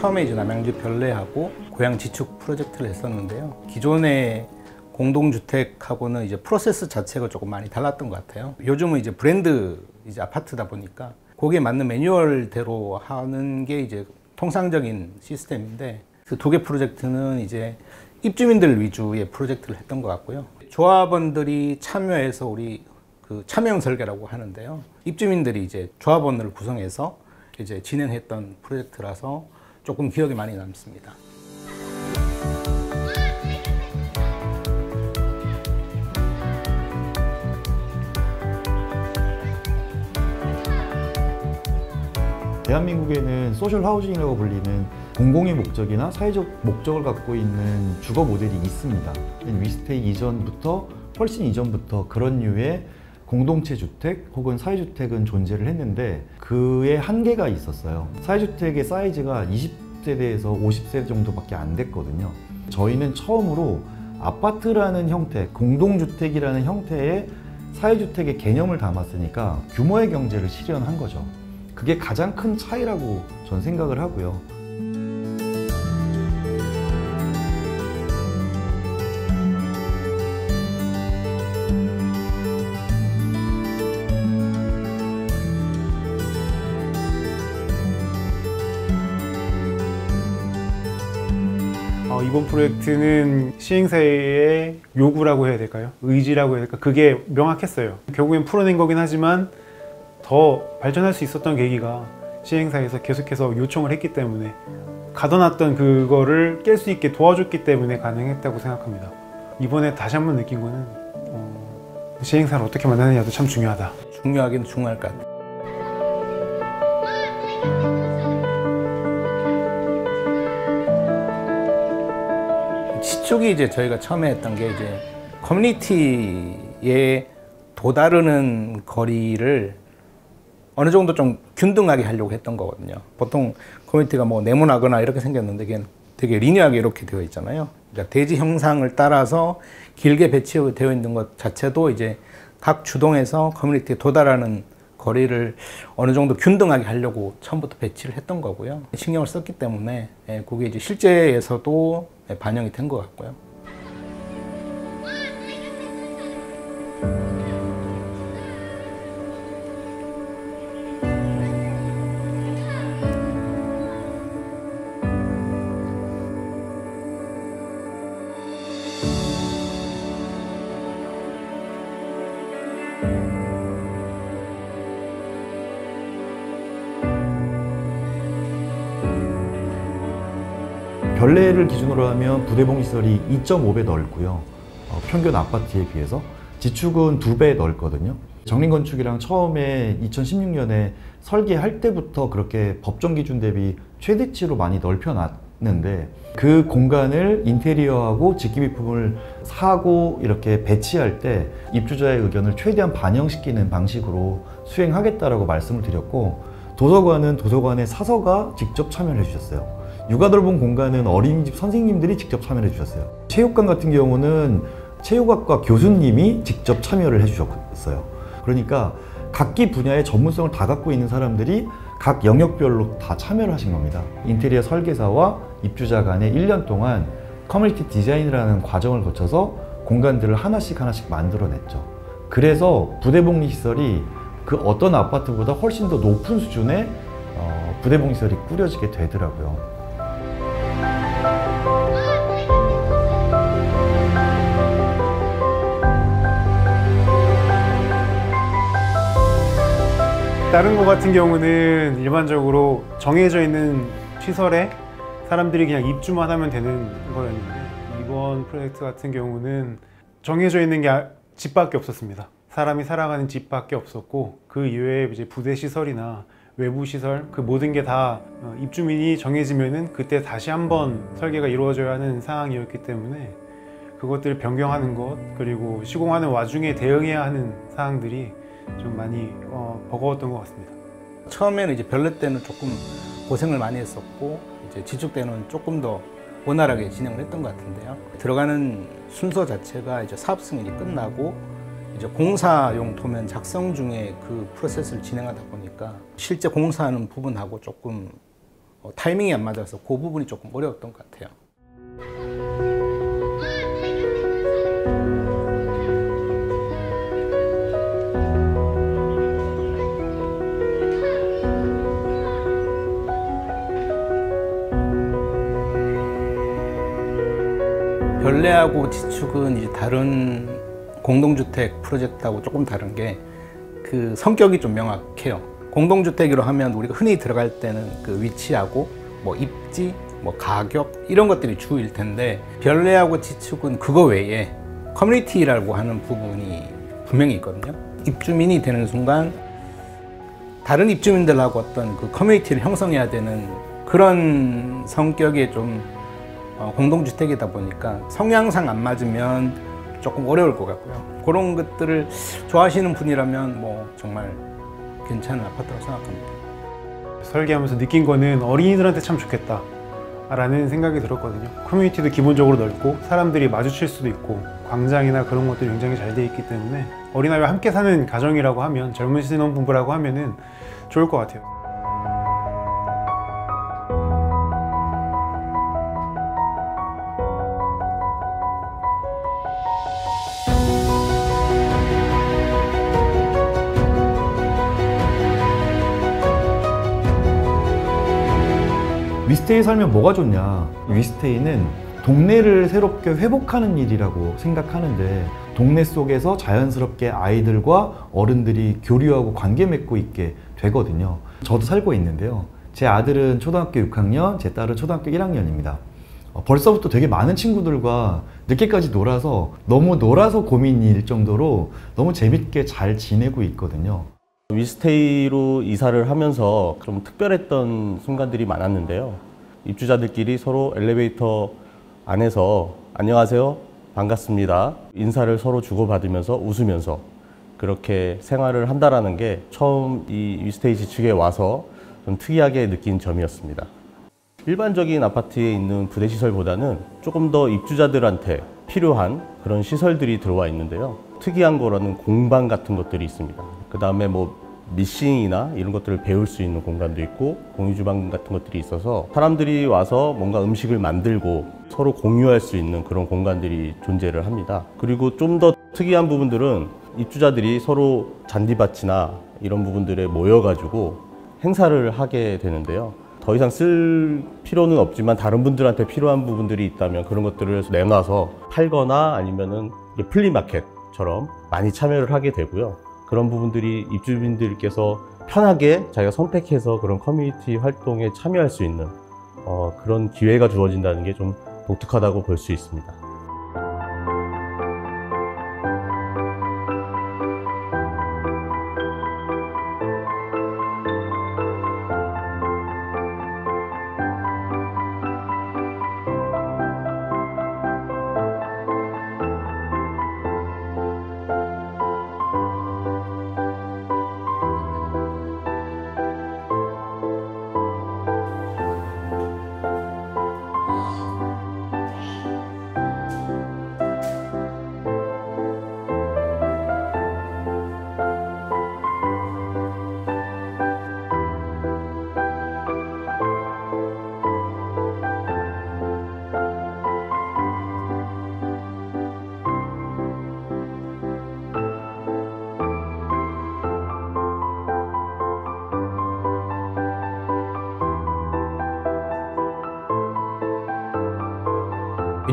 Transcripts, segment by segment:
처음에 이제 남양주 별내하고 고양 지축 프로젝트를 했었는데요. 기존의 공동주택하고는 이제 프로세스 자체가 조금 많이 달랐던 것 같아요. 요즘은 이제 브랜드 이제 아파트다 보니까 거기에 맞는 매뉴얼대로 하는 게 이제 통상적인 시스템인데, 그 두 개 프로젝트는 이제 입주민들 위주의 프로젝트를 했던 것 같고요. 조합원들이 참여해서 우리 그 참여형 설계라고 하는데요. 입주민들이 이제 조합원을 구성해서 이제 진행했던 프로젝트라서 조금 기억에 많이 남습니다. 대한민국에는 소셜 하우징이라고 불리는 공공의 목적이나 사회적 목적을 갖고 있는 주거 모델이 있습니다. 위스테이 이전부터 훨씬 이전부터 그런 류의 공동체 주택 혹은 사회주택은 존재를 했는데 그의 한계가 있었어요. 사회주택의 사이즈가 20세대에서 50세대 정도밖에 안 됐거든요. 저희는 처음으로 아파트라는 형태, 공동주택이라는 형태의 사회주택의 개념을 담았으니까 규모의 경제를 실현한 거죠. 그게 가장 큰 차이라고 전 생각을 하고요. 이번 프로젝트는 시행사의 요구라고 해야 될까요? 의지라고 해야 될까? 그게 명확했어요. 결국엔 풀어낸 거긴 하지만 더 발전할 수 있었던 계기가 시행사에서 계속해서 요청을 했기 때문에, 가둬놨던 그거를 깰 수 있게 도와줬기 때문에 가능했다고 생각합니다. 이번에 다시 한번 느낀 거는 시행사를 어떻게 만드느냐도 참 중요하다. 중요하긴 중요할 것 같아요. 지축이 이제 저희가 처음에 했던 게 이제 커뮤니티에 도다르는 거리를 어느 정도 좀 균등하게 하려고 했던 거거든요. 보통 커뮤니티가 뭐 네모나거나 이렇게 생겼는데 그게 되게 리니어하게 이렇게 되어 있잖아요. 그러니까 대지 형상을 따라서 길게 배치되어 있는 것 자체도 이제 각 주동에서 커뮤니티에 도달하는 거리를 어느 정도 균등하게 하려고 처음부터 배치를 했던 거고요. 신경을 썼기 때문에 그게 이제 실제에서도 반영이 된 것 같고요. 별내를 기준으로 하면 부대봉 시설이 2.5배 넓고요. 평균 아파트에 비해서 지축은 2배 넓거든요. 정림건축이랑 처음에 2016년에 설계할 때부터 그렇게 법정 기준 대비 최대치로 많이 넓혀놨는데, 그 공간을 인테리어하고 직기비품을 사고 이렇게 배치할 때 입주자의 의견을 최대한 반영시키는 방식으로 수행하겠다라고 말씀을 드렸고, 도서관은 도서관의 사서가 직접 참여를 해주셨어요. 육아 돌봄 공간은 어린이집 선생님들이 직접 참여를 해주셨어요. 체육관 같은 경우는 체육학과 교수님이 직접 참여를 해주셨어요. 그러니까 각기 분야의 전문성을 다 갖고 있는 사람들이 각 영역별로 다 참여를 하신 겁니다. 인테리어 설계사와 입주자 간에 1년 동안 커뮤니티 디자인이라는 과정을 거쳐서 공간들을 하나씩 만들어냈죠. 그래서 부대복리 시설이 그 어떤 아파트보다 훨씬 더 높은 수준의 부대복리 시설이 꾸려지게 되더라고요. 다른 거 같은 경우는 일반적으로 정해져 있는 시설에 사람들이 그냥 입주만 하면 되는 거였는데, 이번 프로젝트 같은 경우는 정해져 있는 게 집밖에 없었습니다. 사람이 살아가는 집밖에 없었고, 그 이외에 이제 부대 시설이나 외부 시설, 그 모든 게 다 입주민이 정해지면은 그때 다시 한번 설계가 이루어져야 하는 상황이었기 때문에 그것들을 변경하는 것, 그리고 시공하는 와중에 대응해야 하는 사항들이 좀 많이 버거웠던 것 같습니다. 처음에는 이제 별내 때는 조금 고생을 많이 했었고, 이제 지축 때는 조금 더 원활하게 진행을 했던 것 같은데요. 들어가는 순서 자체가 이제 사업 승인이 끝나고 이제 공사용 도면 작성 중에 그 프로세스를 진행하다 보니까 실제 공사하는 부분하고 조금 타이밍이 안 맞아서 그 부분이 조금 어려웠던 것 같아요. 별내하고 지축은 이제 다른 공동주택 프로젝트하고 조금 다른 게 그 성격이 좀 명확해요. 공동주택으로 하면 우리가 흔히 들어갈 때는 그 위치하고 뭐 입지, 뭐 가격 이런 것들이 주일 텐데 별내하고 지축은 그거 외에 커뮤니티라고 하는 부분이 분명히 있거든요. 입주민이 되는 순간 다른 입주민들하고 어떤 그 커뮤니티를 형성해야 되는 그런 성격의 좀 공동주택이다 보니까 성향상 안 맞으면 조금 어려울 것 같고요. 그런 것들을 좋아하시는 분이라면 뭐 정말 괜찮은 아파트라고 생각합니다. 설계하면서 느낀 거는 어린이들한테 참 좋겠다 라는 생각이 들었거든요. 커뮤니티도 기본적으로 넓고 사람들이 마주칠 수도 있고 광장이나 그런 것들이 굉장히 잘 돼 있기 때문에 어린아이와 함께 사는 가정이라고 하면 젊은 신혼부부라고 하면은 좋을 것 같아요. 위스테이 살면 뭐가 좋냐? 위스테이는 동네를 새롭게 회복하는 일이라고 생각하는데 동네 속에서 자연스럽게 아이들과 어른들이 교류하고 관계 맺고 있게 되거든요. 저도 살고 있는데요. 제 아들은 초등학교 6학년, 제 딸은 초등학교 1학년입니다. 벌써부터 되게 많은 친구들과 늦게까지 놀아서 고민일 정도로 너무 재밌게 잘 지내고 있거든요. 위스테이로 이사를 하면서 좀 특별했던 순간들이 많았는데요. 입주자들끼리 서로 엘리베이터 안에서 안녕하세요, 반갑습니다 인사를 서로 주고받으면서 웃으면서 그렇게 생활을 한다라는 게 처음 이 위스테이 지축에 와서 좀 특이하게 느낀 점이었습니다. 일반적인 아파트에 있는 부대시설보다는 조금 더 입주자들한테 필요한 그런 시설들이 들어와 있는데요. 특이한 거라는 공방 같은 것들이 있습니다. 그 다음에 뭐 미싱이나 이런 것들을 배울 수 있는 공간도 있고 공유주방 같은 것들이 있어서 사람들이 와서 뭔가 음식을 만들고 서로 공유할 수 있는 그런 공간들이 존재를 합니다. 그리고 좀 더 특이한 부분들은 입주자들이 서로 잔디밭이나 이런 부분들에 모여가지고 행사를 하게 되는데요. 더 이상 쓸 필요는 없지만 다른 분들한테 필요한 부분들이 있다면 그런 것들을 내놔서 팔거나 아니면은 플리마켓처럼 많이 참여를 하게 되고요. 그런 부분들이 입주민들께서 편하게 자기가 선택해서 그런 커뮤니티 활동에 참여할 수 있는 그런 기회가 주어진다는 게 좀 독특하다고 볼 수 있습니다.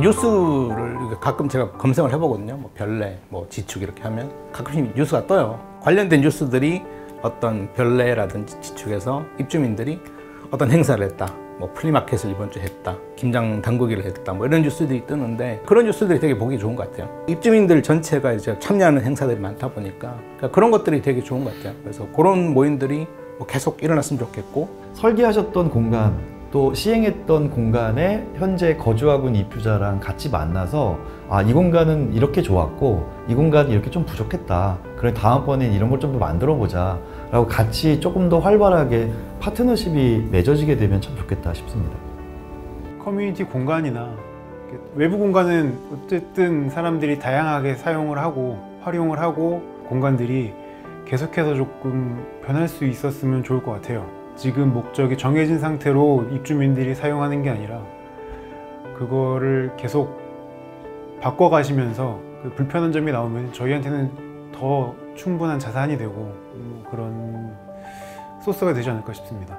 뉴스를 가끔 제가 검색을 해보거든요. 뭐 별내, 뭐 지축 이렇게 하면 가끔씩 뉴스가 떠요. 관련된 뉴스들이 어떤 별내라든지 지축에서 입주민들이 어떤 행사를 했다, 뭐 플리마켓을 이번 주에 했다, 김장 당구기를 했다, 뭐 이런 뉴스들이 뜨는데 그런 뉴스들이 되게 보기 좋은 것 같아요. 입주민들 전체가 이제 참여하는 행사들이 많다 보니까 그러니까 그런 것들이 되게 좋은 것 같아요. 그래서 그런 모임들이 뭐 계속 일어났으면 좋겠고, 설계하셨던 공간 또 시행했던 공간에 현재 거주하고 있는 입주자랑 같이 만나서 이 공간은 이렇게 좋았고 이 공간이 이렇게 좀 부족했다, 그래 다음번엔 이런 걸 좀 더 만들어 보자 라고 같이 조금 더 활발하게 파트너십이 맺어지게 되면 참 좋겠다 싶습니다. 커뮤니티 공간이나 외부 공간은 어쨌든 사람들이 다양하게 사용을 하고 활용을 하고 공간들이 계속해서 조금 변할 수 있었으면 좋을 것 같아요. 지금 목적이 정해진 상태로 입주민들이 사용하는 게 아니라 그거를 계속 바꿔가시면서 그 불편한 점이 나오면 저희한테는 더 충분한 자산이 되고 그런 소스가 되지 않을까 싶습니다.